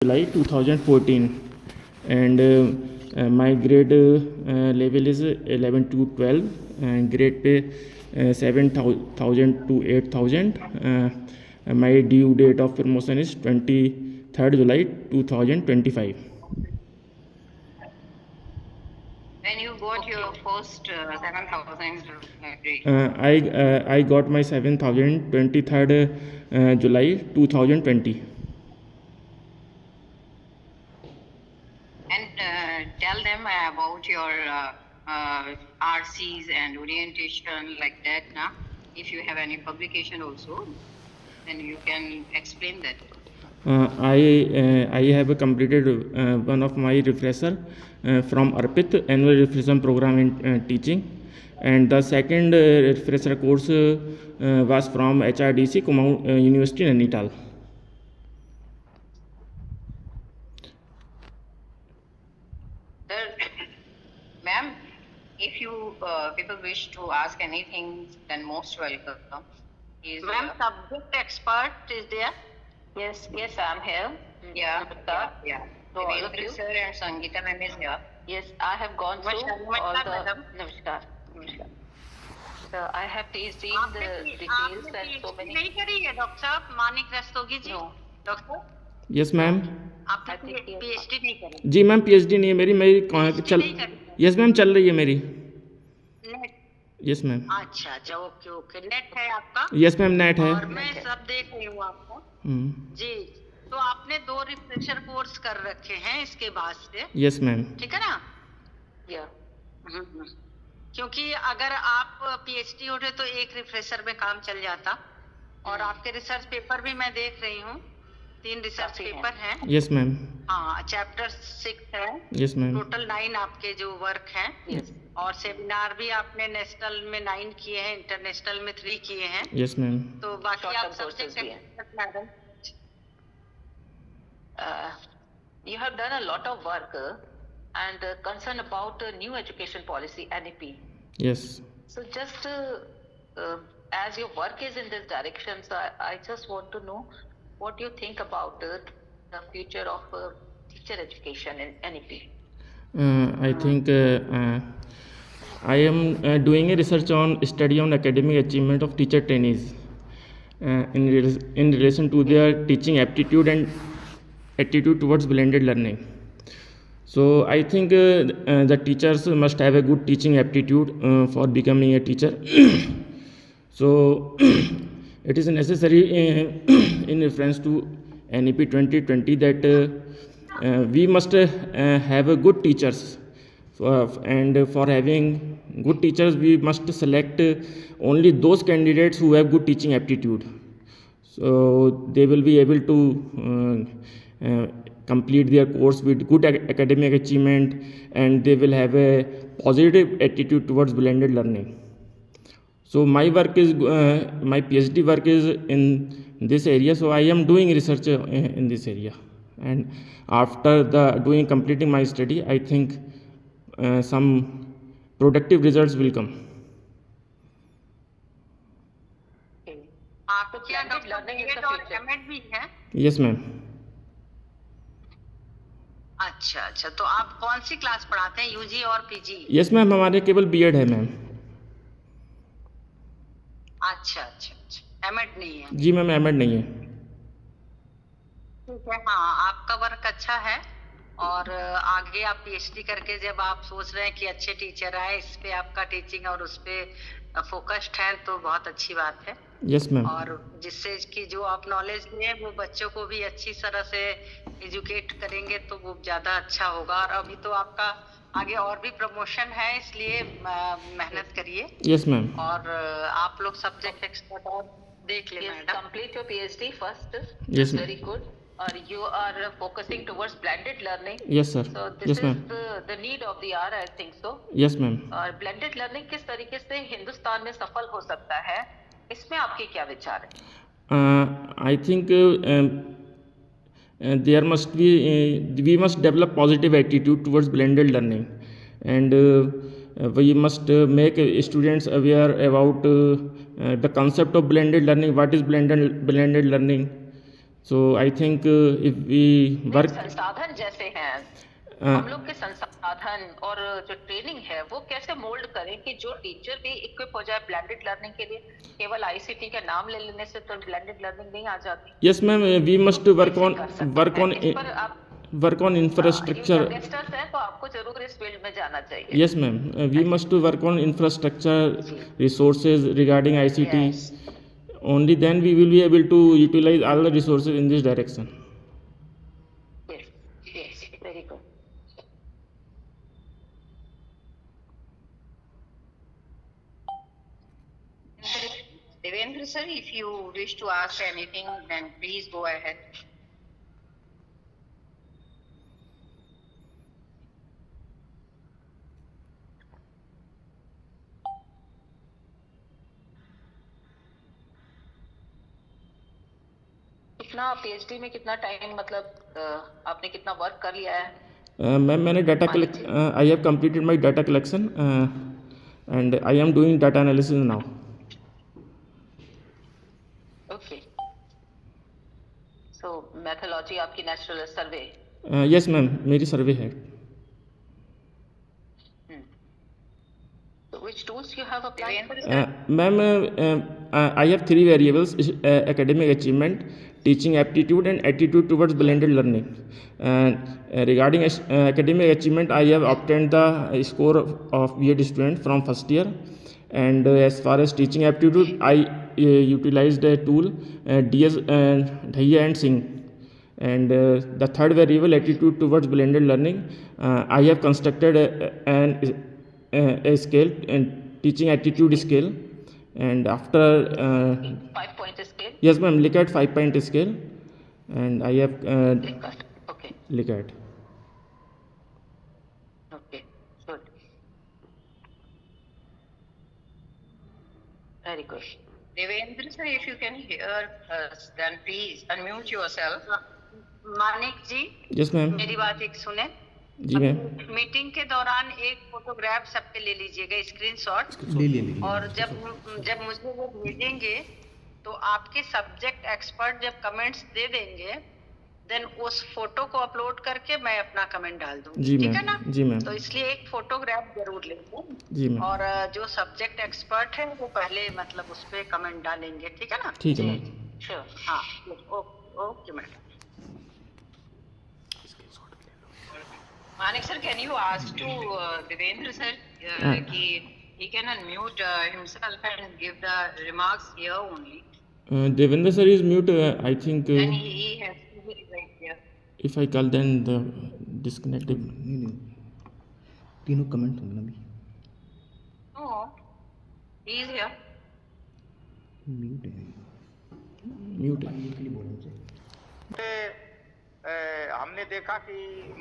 July 2014, and my grade level is 11 to 12, and grade pay 7,000 to 8,000. My due date of promotion is 23rd July 2025. When you got your first 7,000 degree? I got my 7,000 23rd July 2020. And tell them about your RCs and orientation like that, na? If you have any publication also, then you can explain that. I have completed one of my refresher from Arpit annual refresher program in teaching, and the second refresher course was from HRDC Kumaon University Nainital. Ma'am, if you people wish to ask anything, then most welcome. Ma'am, subject expert is there? Yes, I'm here. Yeah. So all of you? Sir and Sangeeta ma'am is here. Yes, I have gone through all the. Madam. Namaskar. So I have seen the details and so many. नहीं करी है doctor साहब मानिक रस्तोगी जी? No. Doctor yes ma'am. आपने PhD नहीं करी? जी ma'am PhD नहीं है मेरी चल. यस मैम चल रही है मेरी. नेट. Yes ma'am. अच्छा ओके नेट है आपका? यस मैम नेट है. और मैं सब देख रही हूँ आपको. जी, तो आपने 2 रिफ्रेशर कोर्स कर रखे हैं इसके बाद से. Yes ma'am. ठीक है ना? या. क्योंकि अगर आप PhD होते तो एक रिफ्रेशर में काम चल जाता. और आपके रिसर्च पेपर भी मैं देख रही हूँ, 3 रिसर्च पेपर हैं. Yes ma'am. हाँ, चैप्टर 6 है. Yes ma'am. टोटल 9 आपके जो वर्क हैं. Yes. और सेमिनार भी आपने नेशनल में 9 किए हैं, इंटरनेशनल में 3 किए हैं. Yes ma'am. तो बाकी Short आप term courses भी हैं. Subject madam. You have done a lot of work and concern about new education policy NEP. Yes. So just as your work is in this direction, so I just want to know what you think about the future of teacher education in NEP. I think I am doing a research on study on academic achievement of teacher trainees in relation to their teaching aptitude and attitude towards blended learning. So I think the teachers must have a good teaching aptitude for becoming a teacher. So it is necessary in reference to NEP 2020 that we must have a good teachers, and for having good teachers we must select only those candidates who have good teaching aptitude, so they will be able to complete their course with good academic achievement, and they will have a positive attitude towards blended learning. So my work is my PhD work is in this area, so I am doing research in this area, and after completing my study, I think some productive results will come. आपको क्या doctor MEd भी है? Yes ma'am. अच्छा, तो आप कौन सी class पढ़ाते हैं, यूजी और पीजी? Yes मैम, हमारे केवल बीएड है मैम. अच्छा, एमएड नहीं है? जी मैम, एमएड नहीं है. ठीक है. हाँ, आपका वर्क अच्छा है, और आगे आप पीएचडी करके जब आप सोच रहे हैं कि अच्छे टीचर आए, इस पे आपका टीचिंग और उस पे फोकस्ड है, तो बहुत अच्छी बात है. Yes ma'am. और जिससे कि जो आप नॉलेज लिए वो बच्चों को भी अच्छी तरह से एजुकेट करेंगे तो वो ज़्यादा अच्छा होगा. और अभी तो आपका आगे और भी प्रमोशन है, इसलिए मेहनत करिए. Yes ma'am. और आप लोग सब्जेक्ट एक्सपर्ट और देख ले madam. Complete your PhD first. Yes, very good. Or you are focusing towards blended learning. Yes sir. So this Yes is ma'am. the need of the hour, I think so. Yes ma'am. और blended learning किस तरीके से हिंदुस्तान में सफल हो सकता है, इसमें आपके क्या विचार है? I think there must be we must develop positive attitude towards blended learning, and we must make students aware about the concept of blended learning. What is blended learning? So I think if we work, संसाधन जैसे हैं, uh, हम लोग के संसाधन और जो training है वो कैसे मोल्ड करें कि जो टीचर भी इक्विप हो जाए ब्लेंडेड लर्निंग के लिए। केवल आईसीटी का नाम ले लेने से तो ब्लेंडेड लर्निंग नहीं आ जाती। yes ma'am, we must तो work कैसे on कर सकते हैं इस पर आप work on infrastructure. यंगस्टर्स हैं तो आपको जरूर इस फील्ड में जाना चाहिए। Yes ma'am, we must work on infrastructure resources regarding ICT. Yes. Only then we will be able to utilize all the resources in this direction. Yes, yes, very good. Devendra sir, if you wish to ask anything, then please go ahead. कितना PhD में कितना time, मतलब आपने कितना work कर लिया है? Ma'am मैंने data collect, I have completed my data collection and I am doing data analysis now. Okay, so methodology आपकी नेचुरल सर्वे। Yes मैम, मेरी सर्वे है. Which tools you have applied for? Ma'am, I have three variables: academic achievement, teaching aptitude, and attitude towards blended learning. Regarding academic achievement, I have obtained the score of B.Ed student from first year. And as far as teaching aptitude, I utilized a tool DS Dhaiya and Singh. And the third variable, attitude towards blended learning, I have constructed a scale and teaching attitude scale. And after 5-point scale? yes ma'am, Likert 5-point scale, and I have Likert, okay. Likert. Okay, good. Very good. Devendra sir, if you can hear us, then please unmute yourself. Manik ji, yes ma'am. मेरी बात एक सुने। जी ma'am. Meeting के दौरान एक photograph सबके ले लीजिएगा, स्क्रीनशॉट। ले और जब मुझे वो भेजेंगे तो आपके सब्जेक्ट एक्सपर्ट जब कमेंट्स दे देंगे, देन उस फोटो को अपलोड करके मैं अपना कमेंट डाल दूंगी। जी ठीक है मैम. ना? जी मैम. तो इसलिए एक फोटोग्राफ जरूर लेंगे। जी मैम. और जो सब्जेक्ट एक्सपर्ट है वो पहले मतलब उस पर कमेंट डालेंगे। ठीक है ना? ठीक है मैम. Sure. हाँ, okay madam. Manik sir, can you ask to Devendra sir कि he can unmute himself and give the remarks here only. Devendra sir is mute. I think Then he has to be right here. if I call, then the disconnected. नहीं तीनों comment होंगे ना भी। No, he is here. Mute है। Mute. के लिए बोला मुझे। हमने देखा कि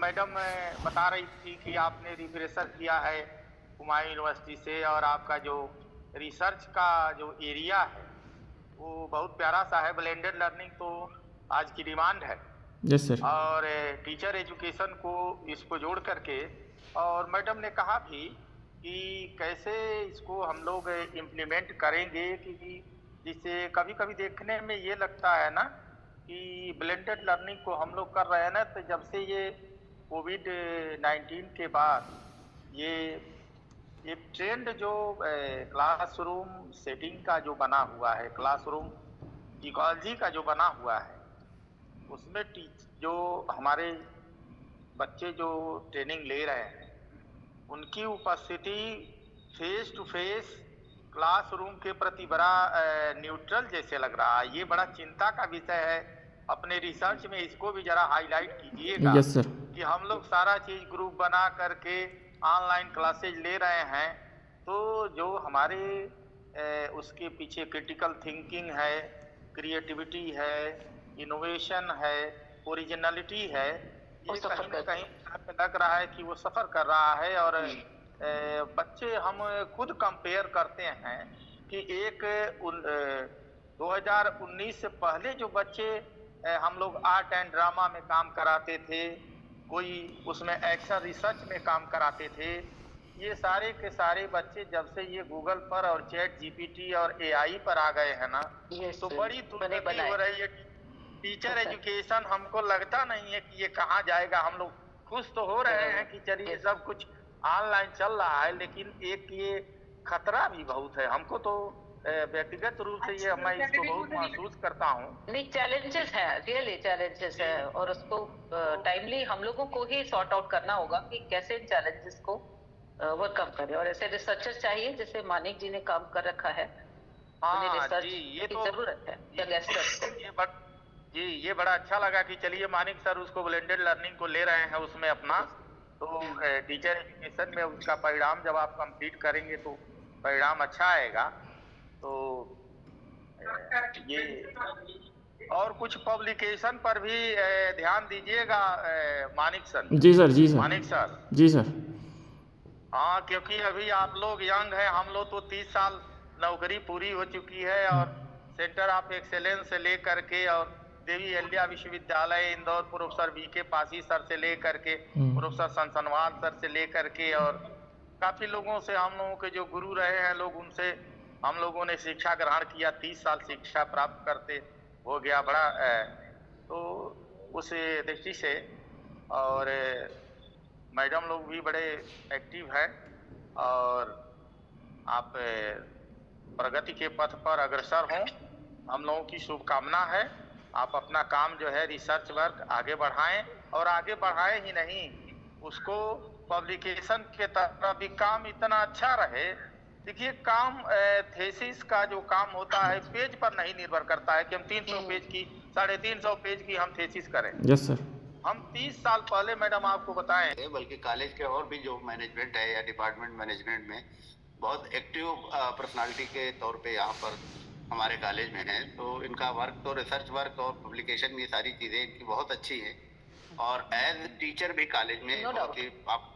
मैडम बता रही थी कि आपने रिफ्रेशर किया है हुमायूं यूनिवर्सिटी से, और आपका जो रिसर्च का जो एरिया है वो बहुत प्यारा सा है। ब्लेंडेड लर्निंग तो आज की डिमांड है। Yes sir. और टीचर एजुकेशन को इसको जोड़ करके, और मैडम ने कहा भी कि कैसे इसको हम लोग इम्प्लीमेंट करेंगे, कि जिससे कभी कभी देखने में ये लगता है ना कि ब्लेंडेड लर्निंग को हम लोग कर रहे हैं ना, तो जब से ये कोविड-19 के बाद ये एक ट्रेंड जो क्लासरूम सेटिंग का जो बना हुआ है, क्लासरूम इकोलॉजी का जो बना हुआ है, उसमें जो हमारे बच्चे जो ट्रेनिंग ले रहे हैं उनकी उपस्थिति फेस टू फेस क्लासरूम के प्रति बड़ा न्यूट्रल जैसे लग रहा है। ये बड़ा चिंता का विषय है। अपने रिसर्च में इसको भी जरा हाईलाइट कीजिएगा। Yes sir. कि हम लोग सारा चीज ग्रुप बना करके ऑनलाइन क्लासेज ले रहे हैं, तो जो हमारे उसके पीछे क्रिटिकल थिंकिंग है, क्रिएटिविटी है, इनोवेशन है, ओरिजिनलिटी है, ये कहीं ना कहीं लग रहा है कि वो सफर कर रहा है। और बच्चे हम खुद कंपेयर करते हैं कि एक 2019 से पहले जो बच्चे हम लोग आर्ट एंड ड्रामा में काम कराते थे, कोई उसमें एक्शन रिसर्च में काम कराते थे, ये सारे के सारे बच्चे जब से ये गूगल पर और चैट जीपीटी और एआई पर आ गए हैं ना, Yes, तो sir. बड़ी दुर्गति हो रही है। टीचर एजुकेशन हमको लगता नहीं है कि ये कहाँ जाएगा। हम लोग खुश तो हो रहे हैं कि चलिए सब कुछ ऑनलाइन चल रहा है, लेकिन एक ये खतरा भी बहुत है हमको तो व्यक्तिगत रूप से ये मैं इसको बहुत महसूस करता हूँ। नहीं, चैलेंजेस है, रियली चैलेंजेस है, और उसको टाइमली हम लोगों को ही सॉर्ट आउट करना होगा कि कैसे इन चैलेंजेस को ओवरकम करें। और ऐसे रिसर्चर चाहिए जैसे मानिक जी ने काम कर रखा है। उन्हें रिसर्च ये की तो जरूरत है। ये बड़ा अच्छा लगा कि चलिए मानिक सर उसको ब्लेंडेड लर्निंग को ले रहे हैं उसमें अपना, तो टीचर एजुकेशन में उसका परिणाम जब आप कंप्लीट करेंगे तो परिणाम अच्छा आएगा। तो ये और कुछ पब्लिकेशन पर भी ध्यान दीजिएगा मानिक सर। जी सर, जी सर, मानिक सर। जी सर। हाँ, क्योंकि अभी आप लोग यंग हैं, हम लोग तो 30 साल नौकरी पूरी हो चुकी है और सेंटर ऑफ एक्सेलेंस से लेकर के और देवी अहिल्या विश्वविद्यालय Indore professor VK. Pasi sir से लेकर के प्रोफेसर संसनवाल सर से लेकर के और काफी लोगों से हम लोगों के जो गुरु रहे हैं लोग, उनसे हम लोगों ने शिक्षा ग्रहण किया। 30 साल शिक्षा प्राप्त करते हो गया बड़ा तो उस दृष्टि से। और मैडम लोग भी बड़े एक्टिव हैं और आप प्रगति के पथ पर अग्रसर हों, हम लोगों की शुभकामना है। आप अपना काम जो है रिसर्च वर्क आगे बढ़ाएं और आगे बढ़ाएं ही नहीं, उसको पब्लिकेशन के तरफ भी काम इतना अच्छा रहे। देखिए काम थीसिस का जो काम होता है पेज पर नहीं निर्भर करता है कि हम 300 पेज की 350 पेज की हम थीसिस करें। Yes sir. हम 30 साल पहले मैडम आपको बताएं, बल्कि कॉलेज के और भी जो मैनेजमेंट है या डिपार्टमेंट मैनेजमेंट में बहुत एक्टिव पर्सनालिटी के तौर पे यहाँ पर हमारे कॉलेज में है। तो इनका वर्क तो रिसर्च वर्क और पब्लिकेशन ये सारी चीज़ें इनकी बहुत अच्छी है और एज टीचर भी कॉलेज में बहुत ही आप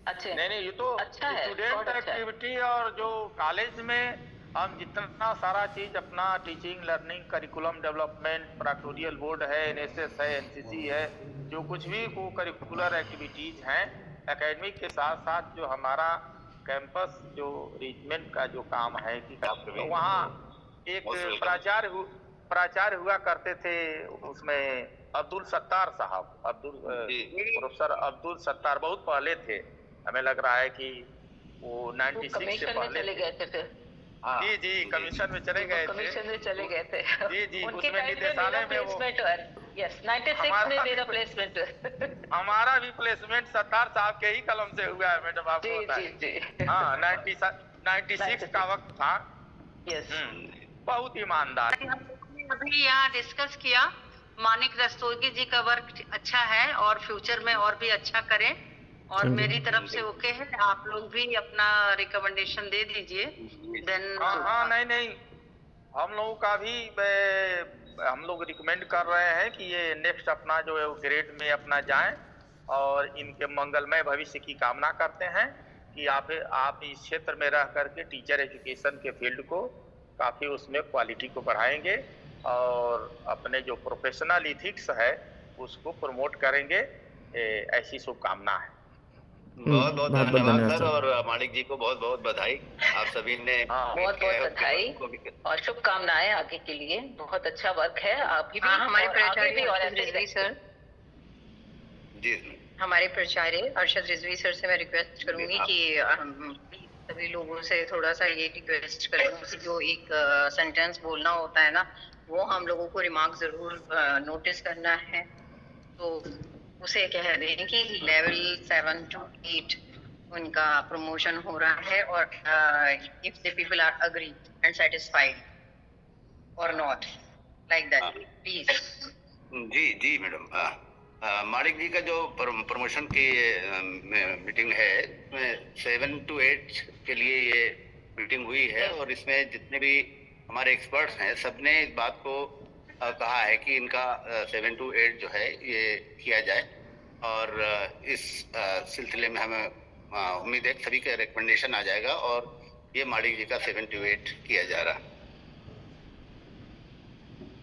अच्छे। नहीं ये तो अच्छा है, स्टूडेंट एक्टिविटी और जो कॉलेज में हम जितना सारा चीज अपना teaching learning curriculum development proctorial board है, एनएसएस है, एनसीसी है, जो कुछ भी को करिकुलर एक्टिविटीज हैं एकेडमिक के साथ साथ जो हमारा कैंपस जो रिचमेंट का जो काम है कि तो वहाँ एक प्राचार्य हुआ करते थे, उसमें अब्दुल सत्तार साहब, प्रोफेसर अब्दुल सत्तार बहुत पहले थे, हमें लग रहा है कि वो 96 से पहले चले गए थे फिर। जी जी कमीशन में चले गए थे। कमीशन में चले गए थे। जी जी उसमें निदेशालय में वो यस 96 में मेरा प्लेसमेंट हमारा भी प्लेसमेंट सत्तार साहब के ही कलम से हुआ है मैडम आपको जी बताएं। जी जी हाँ 96 का वक्त था। यस बहुत ईमानदार। अभी यहाँ डिस्कस किया, मानिक रस्तोगी जी का वर्क अच्छा है और फ्यूचर में और भी अच्छा करें और मेरी तरफ से ओके है। आप लोग भी अपना रिकमेंडेशन दे दीजिए। देन हाँ नहीं हम लोगों का भी हम लोग रिकमेंड कर रहे हैं कि ये नेक्स्ट अपना जो है ग्रेड में अपना जाएं और इनके मंगलमय भविष्य की कामना करते हैं कि आप इस क्षेत्र में रह करके टीचर एजुकेशन के फील्ड को काफ़ी उसमें क्वालिटी को बढ़ाएंगे और अपने जो प्रोफेशनल इथिक्स है उसको प्रमोट करेंगे, ऐसी शुभकामना है। बहुत बहुत धन्यवाद सर और मानिक जी को बहुत बहुत बधाई। आप सभी ने बहुत बहुत बधाई और शुभकामनाएं आगे के लिए। बहुत अच्छा वर्क है। आप भी हमारे प्राचार्य हमारे प्राचार्य अर्शद रिजवी सर से मैं रिक्वेस्ट करूंगी कि सभी लोगों से थोड़ा सा ये रिक्वेस्ट करूंगी कि जो एक सेंटेंस बोलना होता है ना, वो हम लोगों को रिमार्क जरूर नोटिस करना है। तो उसे कह दें कि लेवल 7 to 8 उनका प्रमोशन हो रहा है और if the people are agree and satisfied और नॉट लाइक दैट प्लीज। जी मैडम। मानिक जी का जो प्रमोशन की मीटिंग है उसमें 7 to 8 के लिए ये मीटिंग हुई है और इसमें जितने भी हमारे एक्सपर्ट्स हैं सबने इस बात को कहा है कि इनका 7 to 8 जो है ये किया जाए और इस सिलसिले में हमें उम्मीद है सभी का रिकमेंडेशन आ जाएगा और ये मानिक जी का 7 to 8 किया जा रहा है।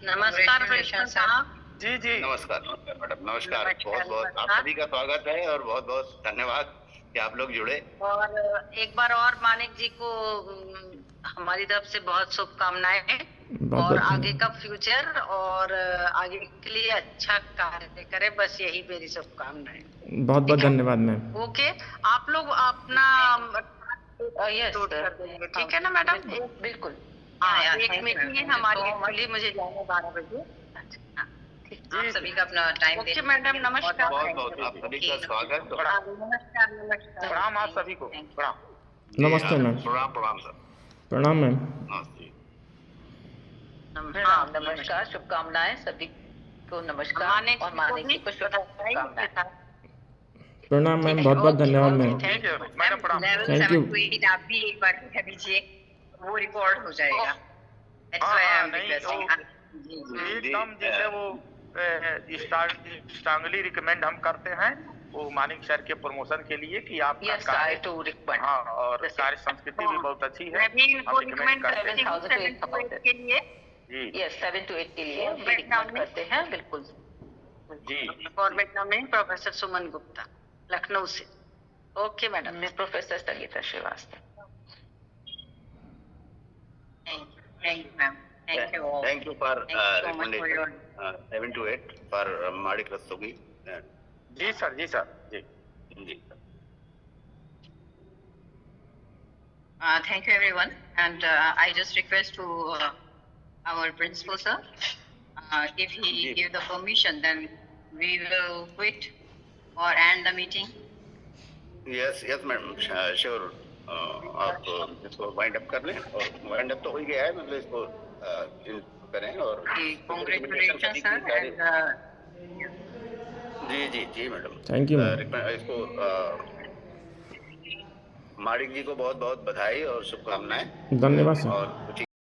नमस्कार प्रेषण साहब। जी नमस्कार मैडम, नमस्कार। बहुत बहुत आप सभी का स्वागत है और बहुत बहुत धन्यवाद कि आप लोग जुड़े। और एक बार और मानिक जी को हमारी तरफ से बहुत शुभकामनाएं। बहुत और बहुत आगे का फ्यूचर और आगे के लिए अच्छा कार्य करे, बस यही मेरी शुभकामनाएं। बहुत बहुत धन्यवाद मैम। ओके, आप लोग अपना यस नोट कर देंगे, ठीक है ना मैडम? बिल्कुल। हाँ, या, एक thank you, मीटिंग है ma'am. हमारी, So much. एक्चुअली मुझे जाना है 12 बजे। आप सभी का अपना टाइम ओके मैडम, नमस्कार। बहुत बहुत आप सभी का स्वागत। नमस्कार नमस्कार। प्रणाम आप सभी को, प्रणाम। नमस्ते मैम। प्रणाम प्रणाम सर। प्रणाम मैम। नमस्ते। प्रणाम, नमस्कार, शुभकामनाएं सभी को। नमस्कार और मानिक जी को शुभकामनाएं। प्रणाम मैम, बहुत बहुत धन्यवाद मैम। ठीक है मैडम, प्रणाम। Level Thank you. 7 to 8 आप भी एक बार कह दीजिए, वो रिकॉर्ड हो जाएगा। That's हाँ, why हाँ, I'm नहीं, requesting. वो- जी, जी। एकदम जैसे वो स्ट्रांगली रिकमेंड हम करते हैं वो मानिक सर के प्रमोशन के लिए कि आपका यस, आई टू रिकमेंड। हाँ, और कार्य संस्कृति भी बहुत अच्छी है। मैं भी इनको हम रिकमेंड करते करती हैं। हूँ 7 to 8 के लिए। जी यस, 7 to 8 के लिए भी रिकमेंड करते हैं, बिल्कुल। जी। गवर्नमेंट में प्रोफेसर सुमन गुप्ता, लखनऊ से। Okay madam. मैं professor Sangeeta Srivastava. Thank you, ma'am. Thank you all. Thank you for Thank you so much for your. recommendation 7 to 8 for Madik Rastogi. जी सर, जी सर, जी। जी। Thank you, everyone. And I just request to our principal sir, if he Ji. give the permission, then we will quit or end the meeting. Yes yes madam, sure. आप इसको wind up कर लें, और wind up तो हो ही गया है, मतलब इसको करें और Congratulations, sir. And जी जी जी मैडम। Thank you, ma'am. इसको माड़िक जी को बहुत बहुत बधाई और शुभकामनाएं। धन्यवाद सर। और